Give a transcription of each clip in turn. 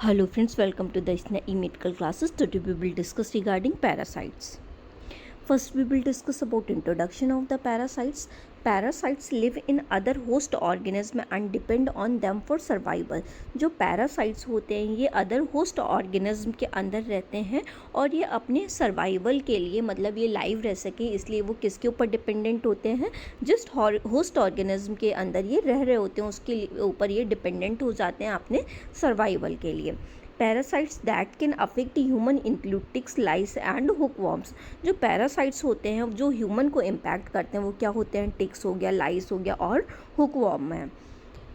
Hello friends, welcome to the ISNA medical classes. Today we will discuss regarding parasites. First we will discuss about introduction of the parasites. Parasites live in other host organism and depend on them for survival. जो parasites होते हैं ये other host organism के अंदर रहते हैं और ये अपने survival के लिए मतलब ये live रह सकें इसलिए वो किसके ऊपर dependent होते हैं, जिस host organism के अंदर ये रह रहे होते हैं उसके ऊपर ये dependent हो जाते हैं अपने survival के लिए. Parasites that can affect human include ticks, lice and hookworms. जो पैरासाइट्स होते हैं जो ह्यूमन को इम्पैक्ट करते हैं वो क्या होते हैं, टिक्स हो गया, लाइस हो गया और हुकवॉर्म है.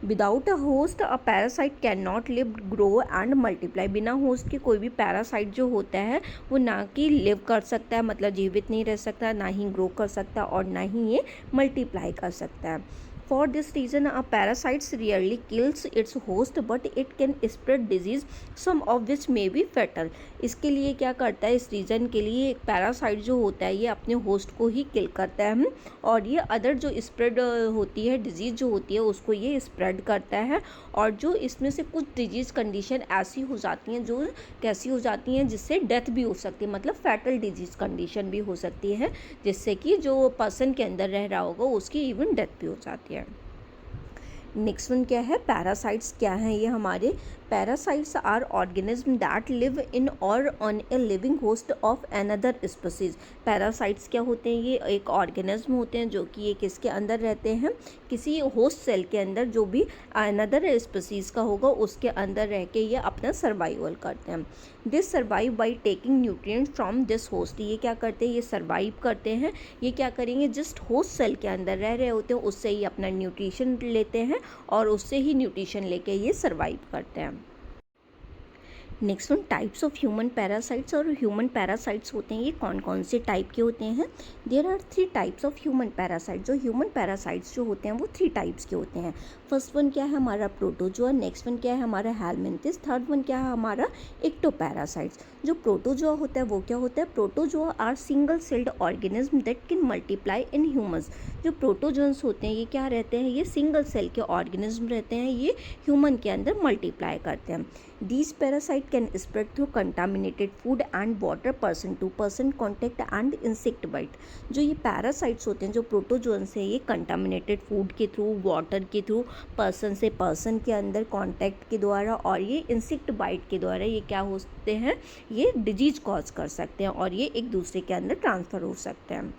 Without a host a parasite can not live, grow and multiply. बिना होस्ट के कोई भी पैरासाइट जो होता है वो ना कि लिव कर सकता है मतलब जीवित नहीं रह सकता, ना ही ग्रो कर सकता और ना ही ये मल्टीप्लाई कर सकता है. For this reason, a parasite rarely kills its host, but it can spread disease, some of which may be fatal. इसके लिए क्या करता है, इस रीज़न के लिए एक पैरासाइट जो होता है ये अपने होस्ट को ही किल करता है और ये अदर जो स्प्रेड होती है डिजीज़ जो होती है उसको ये स्प्रेड करता है. और जो इसमें से कुछ डिजीज़ कंडीशन ऐसी हो जाती हैं जो कैसी हो जाती हैं जिससे डेथ भी हो सकती है, मतलब फैटल डिजीज़ कंडीशन भी हो सकती है जिससे कि जो पर्सन के अंदर रह रहा होगा उसकी इवन डेथ भी हो जाती है. नेक्स्ट वन क्या है, पैरासाइट्स क्या हैं ये हमारे. Parasites are organism that live in और on a living host of another species. Parasites क्या होते हैं, ये एक ऑर्गेनिज्म होते हैं जो कि ये किसके अंदर रहते हैं, किसी होस्ट सेल के अंदर जो भी अनदर स्पीसीज का होगा उसके अंदर रह के ये अपना सर्वाइवल करते हैं. This survive by taking nutrients from this host. ये क्या करते हैं, ये सर्वाइव करते हैं, ये क्या करेंगे, जस्ट होस्ट सेल के अंदर रह रहे होते हैं उससे ही अपना न्यूट्रिशन लेते हैं और उससे ही न्यूट्रिशन लेके ये सर्वाइव करते हैं. Next one types of human parasites. और ह्यूमन पैरासाइट्स होते हैं ये कौन कौन से टाइप के होते हैं. There are 3 types of human parasites. जो ह्यूमन पैरासाइट्स जो होते हैं वो 3 टाइप्स के होते हैं. फर्स्ट वन क्या है हमारा प्रोटोजोआ, नेक्स्ट वन क्या है हमारा हेलमिन्थिस, थर्ड वन क्या है हमारा एक्टोपैरासाइट्स. जो प्रोटोजोआ होता है वो क्या होता है, protozoa are single celled organism that can multiply in humans. जो प्रोटोजोन्स होते हैं ये क्या रहते हैं, ये सिंगल सेल के ऑर्गेनिज्म रहते हैं, ये ह्यूमन के अंदर मल्टीप्लाई करते हैं. These parasites can spread through contaminated food and water, person to person contact and insect bite. जो ये पैरासाइट्स होते हैं जो प्रोटोजोन्स है ये कंटामिनेटेड फूड के थ्रू, वाटर के थ्रू, पर्सन से पर्सन के अंदर कांटेक्ट के द्वारा और ये इंसेक्ट बाइट के द्वारा ये क्या होते हैं, ये डिजीज कॉज कर सकते हैं और ये एक दूसरे के अंदर ट्रांसफ़र हो सकते हैं.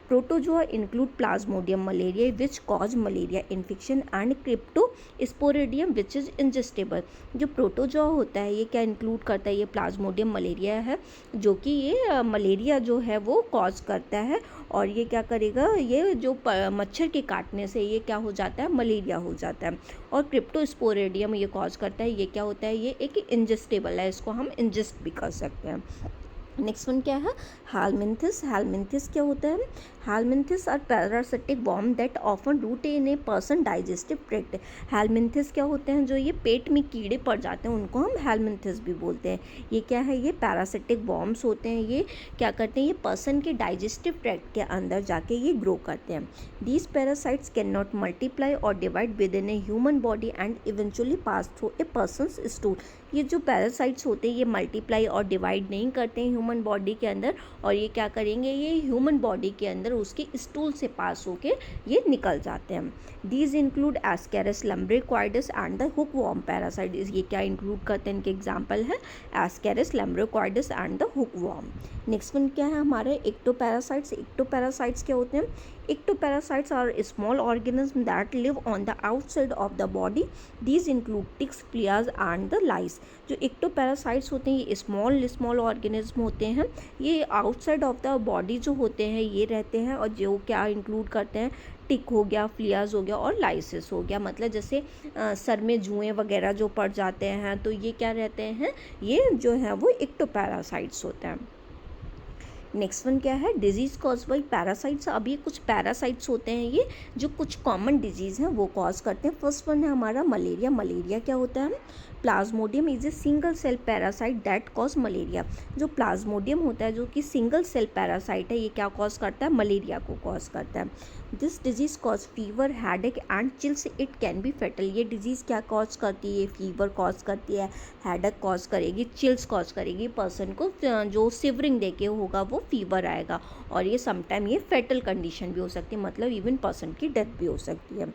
Protozoa include plasmodium malaria which cause malaria infection and cryptosporidium which is ingestible. जो प्रोटोजोआ होता है ये क्या इंक्लूड करता है, ये प्लाज्मोडियम मलेरिया है जो कि ये मलेरिया जो है वो कॉज करता है और ये क्या करेगा, ये जो मच्छर के काटने से ये क्या हो जाता है, मलेरिया हो जाता है. और क्रिप्टोस्पोरेडियम ये कॉज करता है, ये क्या होता है, ये एक इंजेस्टेबल है, इसको हम इंजेस्ट भी कर सकते हैं. नेक्स्ट वन क्या है, हेलमिन्थिस. हेलमिन्थिस क्या होता है, helminths are parasitic worm that often root in a person digestive tract. Helminths क्या होते हैं, जो ये पेट में कीड़े पड़ जाते हैं उनको हम हेलमिन्थिस भी बोलते हैं. ये क्या है, ये पैरासिटिक वर्म्स होते हैं, ये क्या करते हैं, ये पर्सन के डाइजेस्टिव ट्रैक्ट के अंदर जाके ये ग्रो करते हैं. These parasites can not multiply और divide within a human body and eventually pass through a person's stool. ये जो पैरासाइट्स होते हैं ये मल्टीप्लाई और डिवाइड नहीं करते हैं ह्यूमन बॉडी के अंदर और ये क्या करेंगे, ये ह्यूमन बॉडी के अंदर उसके स्टूल से पास होके ये निकल जाते हैं. These include ascaris lumbricoides and the hookworm parasite. ये क्या इंक्लूड करते हैं, इनके एग्जाम्पल है ascaris lumbricoides and the hookworm. Next one क्या है हमारे एक्टोपैरासाइट्स. एक्टोपैरासाइट्स क्या होते हैं, ectoparasates are small organisms that live on the outside of the body. These include ticks, fleas and the lice. जो ectoparasates होते हैं ये स्मॉल ऑर्गेनिज्म होते हैं, ये आउटसाइड ऑफ द बॉडी जो होते हैं ये रहते हैं और जो क्या इंक्लूड करते हैं, टिक हो गया, फ्लियाज हो गया और लाइसिस हो गया. मतलब जैसे सर में जुएँ वगैरह जो पड़ जाते हैं तो ये क्या रहते हैं, ये जो है वो एक्टोपैरासाइट्स होते हैं. नेक्स्ट वन क्या है, डिजीज़ कॉज बाई पैरासाइट्स. अब ये कुछ पैरासाइट्स होते हैं ये जो कुछ कॉमन डिजीज़ हैं वो कॉज करते हैं. फर्स्ट वन है हमारा मलेरिया. मलेरिया क्या होता है, plasmodium is a single cell parasite that cause malaria. जो प्लाज्मोडियम होता है जो कि सिंगल सेल पैरासाइट है, ये क्या कॉज करता है, मलेरिया को कॉज करता है। This disease cause fever, headache and chills, it can be fatal. ये डिजीज़ क्या कॉज करती है, फीवर कॉज करती है, हेडेक कॉज करेगी, चिल्स कॉज करेगी, पर्सन को जो सिवरिंग देके होगा वो फीवर आएगा, और ये समटाइम ये फेटल कंडीशन भी हो सकती है, मतलब इवन पर्सन की डेथ भी हो सकती है।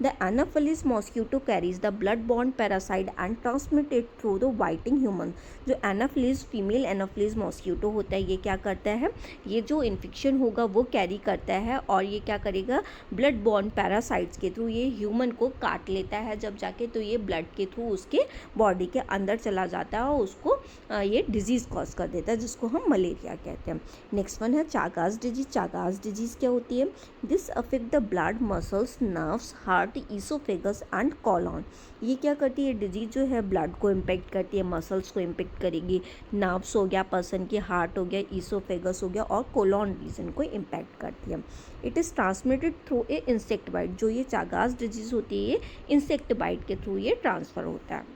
The Anopheles mosquito carries the blood born parasite and transmit it through the biting human. जो एनाफिलिस फीमेल एनाफिलिस मॉस्किटो होता है, ये क्या करता है, ये जो इन्फेक्शन होगा वो कैरी करता है, और ये क्या करेगा, ब्लड बॉर्न पैरासाइट्स के थ्रू ये ह्यूमन को काट लेता है जब जाके, तो ये ब्लड के थ्रू उसके बॉडी के अंदर चला जाता है और उसको ये डिजीज़ कॉज कर देता है, जिसको हम मलेरिया कहते हैं। नेक्स्ट वन है चागास डिजीज। चागास डिजीज़ क्या होती है, this affect the blood, muscles, nerves, heart, oesophagus and colon. ये क्या करती है, डिजीज जो है ब्लड को इम्पेक्ट करती है, मसल्स को इम्पेक्ट करेगी, नर्व्स हो गया, पर्सन की हार्ट हो गया, ईसोफेगस हो गया, और कोलॉन रीजन को इम्पैक्ट करती है। It is transmitted through a insect bite. जो ये चागास डिजीज़ होती है, ये इंसेक्ट बाइट के थ्रू ये ट्रांसफ़र होता है।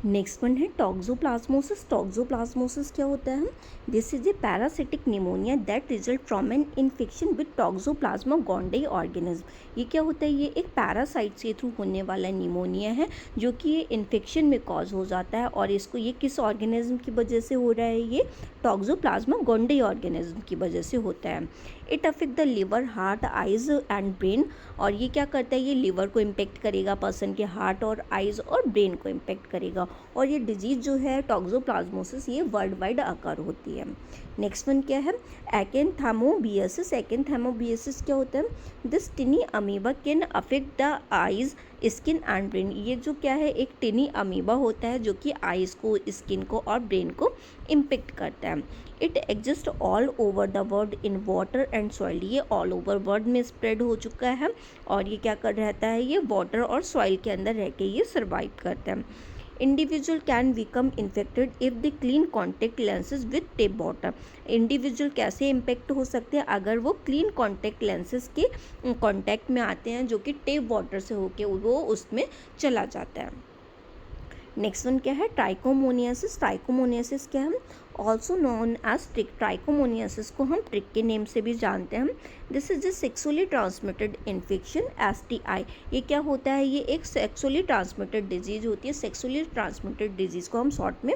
नेक्स्ट वन है टॉक्सोप्लाज्मोसिस। टॉक्सोप्लाज्मोसिस क्या होता है, this is a parasitic pneumonia that result from an infection with toxoplasma gondii organism. ये क्या होता है, ये एक पैरासाइट के थ्रू होने वाला निमोनिया है जो कि ये इन्फेक्शन में कॉज हो जाता है, और इसको ये किस ऑर्गेनिज्म की वजह से हो रहा है, ये टॉक्सोप्लाज्मा गोंडई ऑर्गेनिज्म की वजह से होता है। It affect the liver, heart, eyes and brain. और ये क्या करता है, ये लिवर को इम्पेक्ट करेगा, पर्सन के हार्ट और आइज और ब्रेन को इम्पेक्ट करेगा, और ये डिजीज़ जो है टॉक्सोप्लाज्मोसिस ये वर्ल्ड वाइड अकर होती है। नेक्स्ट वन क्या है, एकेंथैमोबियासिस। एकेंथैमोबियासिस क्या होता है, this टिनी amoeba can affect the eyes, skin and brain. ये जो क्या है, एक टिनी अमीबा होता है जो कि आइज़ को, स्किन को और ब्रेन को इम्पेक्ट करता है। It exist all over the world in water and soil. ये ऑल ओवर वर्ल्ड में स्प्रेड हो चुका है, और ये क्या कर रहता है, ये वाटर और सॉइल के अंदर रह के ये सर्वाइव करता है। Individual can become infected if the clean contact lenses with tape water. Individual कैसे इम्पेक्ट हो सकते हैं, अगर वो क्लीन कॉन्टेक्ट लेंसेज के कॉन्टैक्ट में आते हैं, जो कि टेप वाटर से होके वो उसमें चला जाता है। नेक्स्ट वन क्या है, ट्राइकोमोनियासिस। ट्राइकोमोनियासिस क्या है, also known as trich. Trichomoniasis को हम ट्रिक के नेम से भी जानते हैं। This is a sexually transmitted infection, STI। ये क्या होता है, ये एक सेक्सुअली ट्रांसमिटेड डिजीज़ होती है। सेक्सुअली ट्रांसमिटेड डिजीज़ को हम शॉर्ट में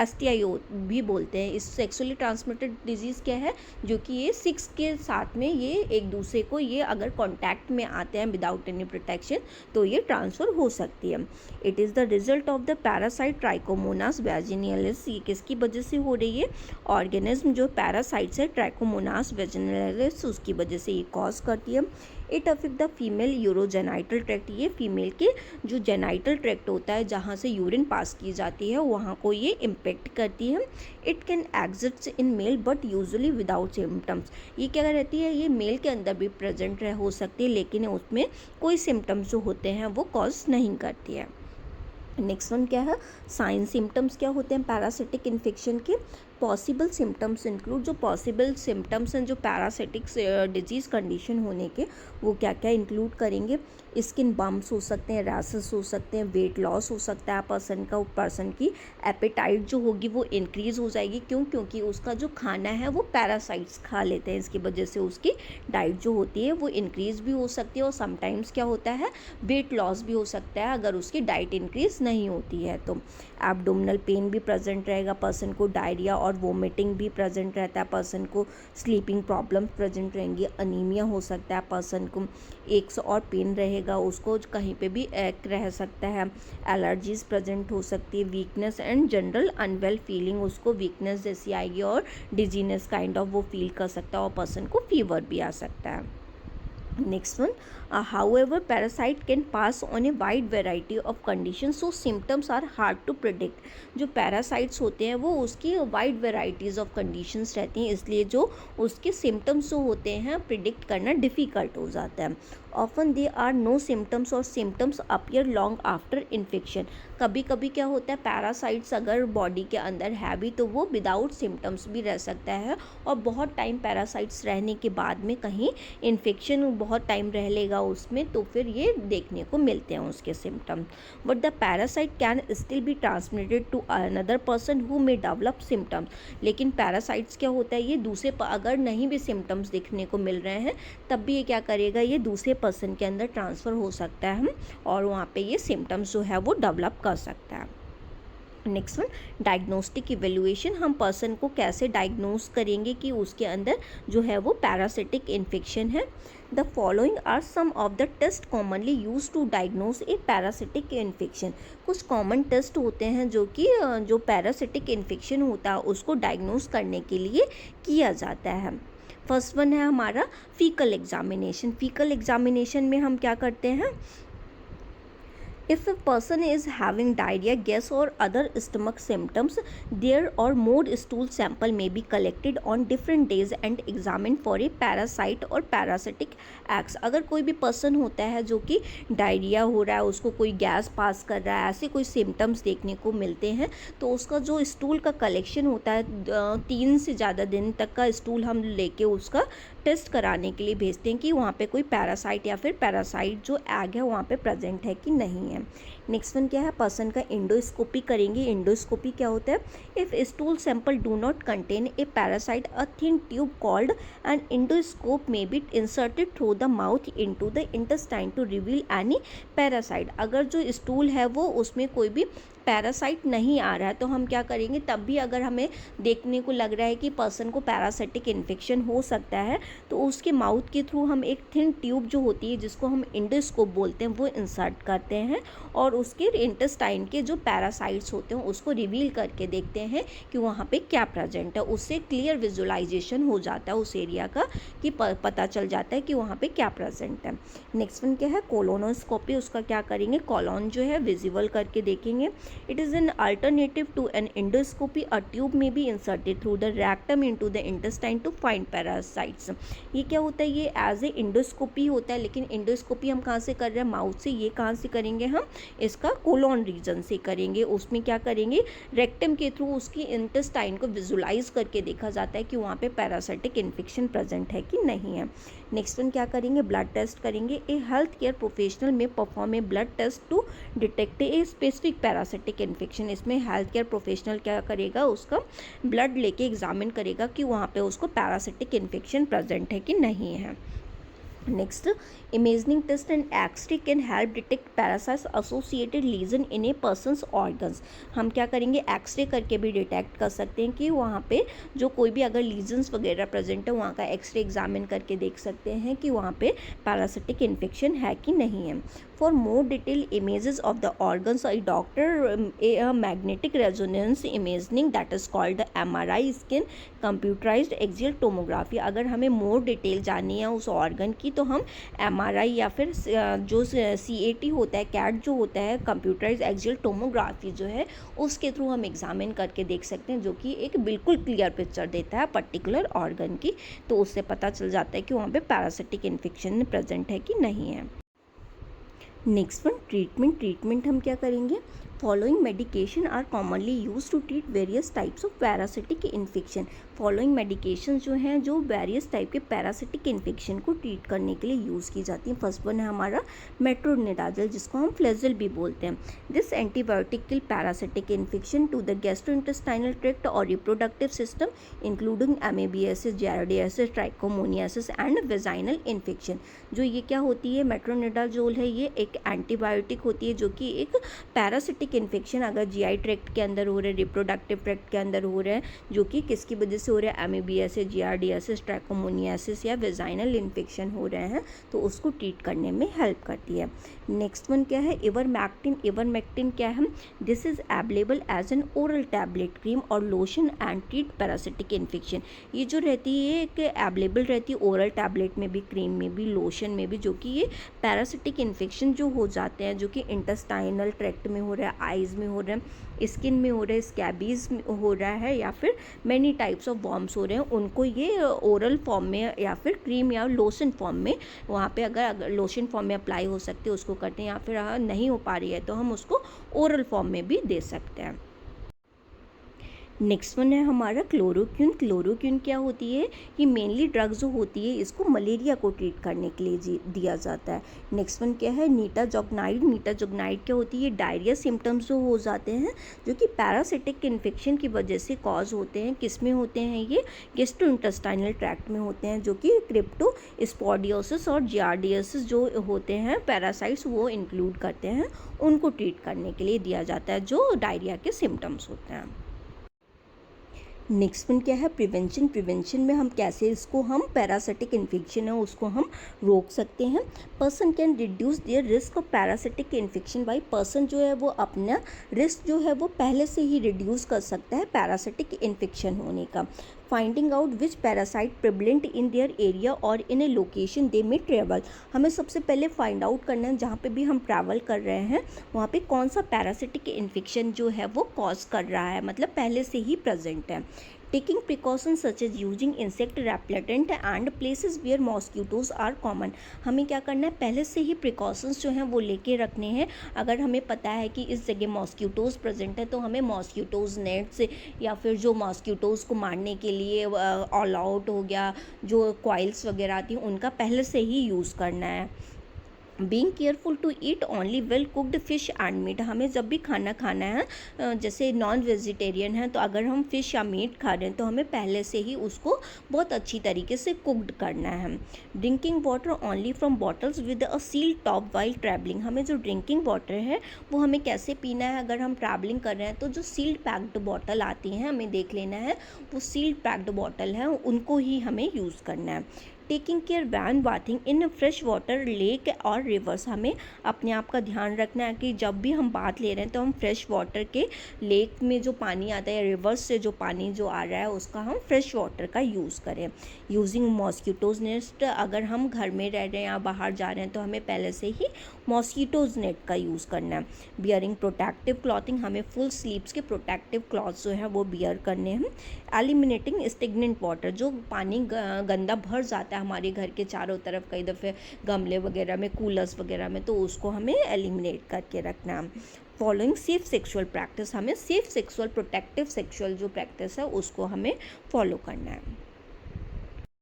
STI भी बोलते हैं। इस सेक्सुअली ट्रांसमिटेड डिजीज़ क्या है, जो कि ये सेक्स के साथ में ये एक दूसरे को ये अगर कॉन्टैक्ट में आते हैं विदाउट एनी प्रोटेक्शन, तो ये ट्रांसफ़र हो सकती है। It is the result of the parasite trichomonas vaginalis. ये किसकी वजह से हो रही है, ऑर्गेनिज्म जो पैरासाइट्स है ट्राइकोमोनास वैजिनालिस, उसकी वजह से ये कॉज करती है। It affect the female urogenital tract. ये फीमेल के जो जेनाइटल ट्रैक्ट होता है, जहाँ से यूरिन पास की जाती है, वहाँ को ये इम्पेक्ट करती है। It can exist in male but usually without symptoms. ये क्या रहती है, ये मेल के अंदर भी प्रेजेंट हो सकती है, लेकिन उसमें कोई सिम्टम्स जो होते हैं वो कॉज नहीं करती है। नेक्स्ट वन क्या है, साइन सिम्टम्स क्या होते हैं पैरासिटिक इन्फेक्शन के। पॉसिबल सिम्टम्स इंक्लूड, जो पॉसिबल सिम्टम्स हैं जो पैरासिटिक डिजीज़ कंडीशन होने के, वो क्या क्या इंक्लूड करेंगे, स्किन बम्प्स हो सकते हैं, रैसेस हो सकते हैं, वेट लॉस हो सकता है पर्सन की एपेटाइट जो होगी वो इंक्रीज़ हो जाएगी। क्यों, क्योंकि उसका जो खाना है वो पैरासाइट्स खा लेते हैं, इसकी वजह से उसकी डाइट जो होती है वो इंक्रीज़ भी हो सकती है। और समटाइम्स क्या होता है, वेट लॉस भी हो सकता है अगर उसकी डाइट इंक्रीज़ नहीं होती है तो। एब्डोमिनल पेन भी प्रेजेंट रहेगा पर्सन को, डायरिया और वोमिटिंग भी प्रेजेंट रहता है पर्सन को, स्लीपिंग प्रॉब्लम प्रेजेंट रहेंगी, अनीमिया हो सकता है पर्सन को, एक्स और पेन रहेगा उसको, कहीं पे भी एक रह सकता है, एलर्जीज प्रेजेंट हो सकती है, weakness and general unwell feeling, उसको वीकनेस जैसी आएगी और डिजीनेस काइंड ऑफ वो फील कर सकता है, और पर्सन को फीवर भी आ सकता है। Next one, however, parasite can pass on a wide variety of conditions, so symptoms are hard to predict. जो parasites होते हैं वो उसकी wide varieties of conditions रहती हैं, इसलिए जो उसके symptoms जो होते हैं predict करना difficult हो जाता है। Often they are no symptoms और symptoms appear long after infection. कभी कभी क्या होता है, पैरासाइट्स अगर बॉडी के अंदर है भी तो वो विदाउट सिम्टम्स भी रह सकता है, और बहुत टाइम पैरासाइट्स रहने के बाद में कहीं इन्फेक्शन बहुत टाइम रह लेगा उसमें, तो फिर ये देखने को मिलते हैं उसके symptom. But the parasite can still be transmitted to another person who may develop symptoms. लेकिन पैरासाइट्स क्या होता है, ये दूसरे अगर नहीं भी सिम्टम्स दिखने को मिल रहे हैं तब भी ये क्या करेगा, ये दूसरे पर्सन के अंदर ट्रांसफ़र हो सकता है और वहाँ पे ये सिम्टम्स जो है वो डेवलप कर सकता है। Next one, diagnostic evaluation. हम पर्सन को कैसे डायग्नोज करेंगे कि उसके अंदर जो है वो पैरासिटिक इन्फेक्शन है। The following are some of the test commonly use to diagnose a parasitic infection. कुछ कॉमन टेस्ट होते हैं जो कि जो पैरासिटिक इन्फेक्शन होता है उसको डायग्नोज करने के लिए किया जाता है। फर्स्ट वन है हमारा फीकल एग्जामिनेशन। फीकल एग्जामिनेशन में हम क्या करते हैं, if a person is having diarrhea, gas or other stomach symptoms, there or more stool sample may be collected on different days and examined for a parasite or parasitic acts। अगर कोई भी person होता है जो कि diarrhoea हो रहा है, उसको कोई गैस पास कर रहा है, ऐसे कोई सिम्टम्स देखने को मिलते हैं, तो उसका जो स्टूल का कलेक्शन होता है 3 से ज़्यादा दिन तक का स्टूल हम लेके उसका टेस्ट कराने के लिए भेजते हैं कि वहाँ पे कोई पैरासाइट या फिर पैरासाइट जो एग है वहाँ पे प्रेजेंट है कि नहीं है। नेक्स्ट वन क्या है, पर्सन का इंडोस्कोपी करेंगे। इंडोस्कोपी क्या होता है, if stool sample do not contain a parasite a thin tube called an endoscope may be inserted through the mouth into the intestine to reveal any parasite. अगर जो stool है वो उसमें कोई भी पैरासाइट नहीं आ रहा है तो हम क्या करेंगे, तब भी अगर हमें देखने को लग रहा है कि पर्सन को पैरासिटिक इन्फेक्शन हो सकता है तो उसके माउथ के थ्रू हम एक थिन ट्यूब जो होती है जिसको हम इंडोस्कोप बोलते हैं वो इंसर्ट करते हैं और उसके इंटेस्टाइन के जो पैरासाइट्स होते हैं उसको रिवील करके देखते हैं कि वहाँ पे क्या प्रेजेंट है। उससे क्लियर विजुअलाइजेशन हो जाता है उस एरिया का कि पता चल जाता है कि वहाँ पे क्या प्रेजेंट है। नेक्स्ट वन क्या है, कोलोनोस्कोपी। उसका क्या करेंगे, कॉलोन जो है विजिबल करके देखेंगे। It is an alternative to an endoscopy. A tube may be inserted through the rectum into the intestine to find parasites. ये क्या होता है, ये एज ए इंडोस्कोपी होता है, लेकिन इंडोस्कोपी हम कहाँ से कर रहे हैं, माउथ से। ये कहाँ से करेंगे, हम इसका कोलोन रीजन से करेंगे। उसमें क्या करेंगे, रेक्टम के थ्रू उसकी इंटेस्टाइन को विजुलाइज करके देखा जाता है कि वहाँ पे पैरासिटिक इन्फेक्शन प्रेजेंट है कि नहीं है। नेक्स्ट वन क्या करेंगे, ब्लड टेस्ट करेंगे। A health care professional may perform a blood test to detect a specific parasitic infection. इसमें हेल्थ केयर प्रोफेशनल क्या करेगा, उसका ब्लड लेके एग्जामिन करेगा कि वहाँ पे उसको पैरासिटिक इन्फेक्शन प्रेजेंट है कि नहीं है। Next, imaging test and X-ray can help detect parasites associated lesion in a person's organs. हम क्या करेंगे, एक्सरे करके भी डिटेक्ट कर सकते हैं कि वहाँ पे जो कोई भी अगर लीजन्स वगैरह प्रेजेंट है वहाँ का एक्सरे एग्जामिन करके देख सकते हैं कि वहाँ पे पैरासिटिक इन्फेक्शन है कि नहीं है। For more detail images of the organs I doctor a magnetic resonance imaging that is called MRI scan computerised axial tomography. अगर हमें मोर डिटेल जाननी है उस ऑर्गन की तो हम MRI या फिर जो CAT होता है, कैट जो होता है कंप्यूटराइज एक्सियल टोमोग्राफी जो है उसके थ्रू हम एग्जामिन करके देख सकते हैं, जो कि एक बिल्कुल क्लियर पिक्चर देता है पर्टिकुलर ऑर्गन की। तो उससे पता चल जाता है कि वहाँ पे पैरासिटिक इन्फेक्शन प्रेजेंट है कि नहीं है। नेक्स्ट वन, ट्रीटमेंट हम क्या करेंगे, following medication are commonly use to treat various types of parasitic infection. Following medication जो हैं जो वेरियस टाइप के पैरासिटिक इन्फेक्शन को ट्रीट करने के लिए यूज़ की जाती हैं। फर्स्ट वन है हमारा मेट्रोनिडाजल, जिसको हम फ्लेजल भी बोलते हैं। This antibiotic kill parasitic infection to the gastrointestinal tract और reproductive system including amoebiasis, giardiasis, trichomoniasis and vaginal infection. जो ये क्या होती है, मेट्रोनिडाजोल है, ये एक एंटीबायोटिक होती है जो कि एक पैरासिटिक इन्फेक्शन अगर GI ट्रैक्ट के अंदर हो रहे हैं, रिप्रोडक्टिव ट्रैक्ट के अंदर हो रहे हैं, जो कि किसकी वजह से हो रहा है, एमीबियासिस, जियार्डियासिस, ट्रैकोमोनियासिस या वेजाइनल इन्फेक्शन हो रहे हैं, तो उसको ट्रीट करने में हेल्प करती है। नेक्स्ट वन क्या है, इवरमेक्टिन। इवरमेक्टिन क्या है, this is available as an oral tablet, cream और lotion and treat parasitic infection. ये जो रहती है एक अवेलेबल रहती है ओरल टैबलेट में भी, क्रीम में भी, लोशन में भी, जो कि ये पैरासिटिक इन्फेक्शन जो हो जाते हैं जो कि इंटेस्टाइनल ट्रैक्ट में हो रहा है, है, आइज़ में हो रहा है, स्किन में हो रहा है, स्कैबीज हो रहा है, या फिर मैनी टाइप्स ऑफ वॉर्म्स हो रहे हैं, उनको ये ओरल फॉर्म में या फिर क्रीम या लोशन फॉर्म में वहाँ पे अगर लोशन फॉर्म में अप्लाई हो सकते हैं उसको करते हैं, या फिर नहीं हो पा रही है तो हम उसको ओरल फॉर्म में भी दे सकते हैं। नेक्स्ट वन है हमारा क्लोरोक्विन। क्लोरोक्विन क्या होती है? ये मेनली ड्रग जो होती है इसको मलेरिया को ट्रीट करने के लिए दिया जाता है। नेक्स्ट वन क्या है? नीटाजोग्नाइड। नीटाजोग्नाइड क्या होती है? डायरिया सिम्टम्स जो हो जाते हैं जो कि पैरासिटिक इन्फेक्शन की वजह से कॉज होते हैं। किस में होते हैं? ये गैस्ट्रोइंटेस्टाइनल ट्रैक्ट में होते हैं, जो कि क्रिप्टोस्पोडियोसिस और जियार्डियोसिस जो होते हैं पैरासाइट्स वो इंक्लूड करते हैं, उनको ट्रीट करने के लिए दिया जाता है जो डायरिया के सिम्टम्स होते हैं। नेक्स्ट वन क्या है? प्रिवेंशन। प्रिवेंशन में हम कैसे इसको हम पैरासिटिक इन्फेक्शन है उसको हम रोक सकते हैं। Person can reduce there risk of parasitic infection by, person जो है वो अपना रिस्क जो है वो पहले से ही रिड्यूस कर सकता है पैरासिटिक इन्फेक्शन होने का। Finding out which parasite prevalent in their area और इन ए लोकेशन दे में ट्रेवल। हमें सबसे पहले फाइंड आउट करना है जहाँ पे भी हम ट्रैवल कर रहे हैं वहाँ पे कौन सा पैरासिटिक इन्फेक्शन जो है वो कॉज कर रहा है, मतलब पहले से ही प्रेजेंट है। Taking precautions such as using insect repellent and places where mosquitoes are common. हमें क्या करना है? पहले से ही प्रिकॉशंस जो हैं वो लेके रखने हैं। अगर हमें पता है कि इस जगह मॉस्किटोज प्रेजेंट है तो हमें मॉस्किटोज नेट से या फिर जो मॉस्किटोज को मारने के लिए ऑल आउट हो गया, जो कॉइल्स वगैरह आती हैं उनका पहले से ही यूज़ करना है। Being careful to eat only well cooked fish and meat. हमें जब भी खाना खाना है जैसे नॉन वेजिटेरियन है तो अगर हम फ़िश या मीट खा रहे हैं तो हमें पहले से ही उसको बहुत अच्छी तरीके से कुकड करना है। Drinking water only from bottles with a seal top while travelling. हमें जो ड्रिंकिंग वाटर है वो हमें कैसे पीना है? अगर हम ट्रैवलिंग कर रहे हैं तो जो सील्ड पैक्ड बॉटल आती हैं हमें देख लेना है, वो सील्ड पैक्ड बॉटल है उनको ही हमें यूज़ करना है। Taking care when bathing in fresh water lake और रिवर्स। हमें अपने आप का ध्यान रखना है कि जब भी हम बाथ ले रहे हैं तो हम फ्रेश वाटर के लेक में जो पानी आता है या रिवर्स से जो पानी जो आ रहा है उसका हम फ्रेश वाटर का यूज़ करें। Using mosquitoes net. अगर हम घर में रह रहे हैं या बाहर जा रहे हैं तो हमें पहले से ही मॉस्किटोज नेट का यूज़ करना है। Bearing protective clothing. हमें फुल स्लीव्स के प्रोटेक्टिव क्लॉथ्स जो हैं वो बियर करने हैं। Eliminating stagnant water. जो पानी गंदा भर जाता है हमारे घर के चारों तरफ कई दफ़े गमले वगैरह में, कूलर्स वगैरह में, तो उसको हमें एलिमिनेट करके रखना है। Following safe sexual practice. हमें सेफ सेक्सुअल प्रोटेक्टिव सेक्सुअल जो प्रैक्टिस है उसको हमें फॉलो करना है।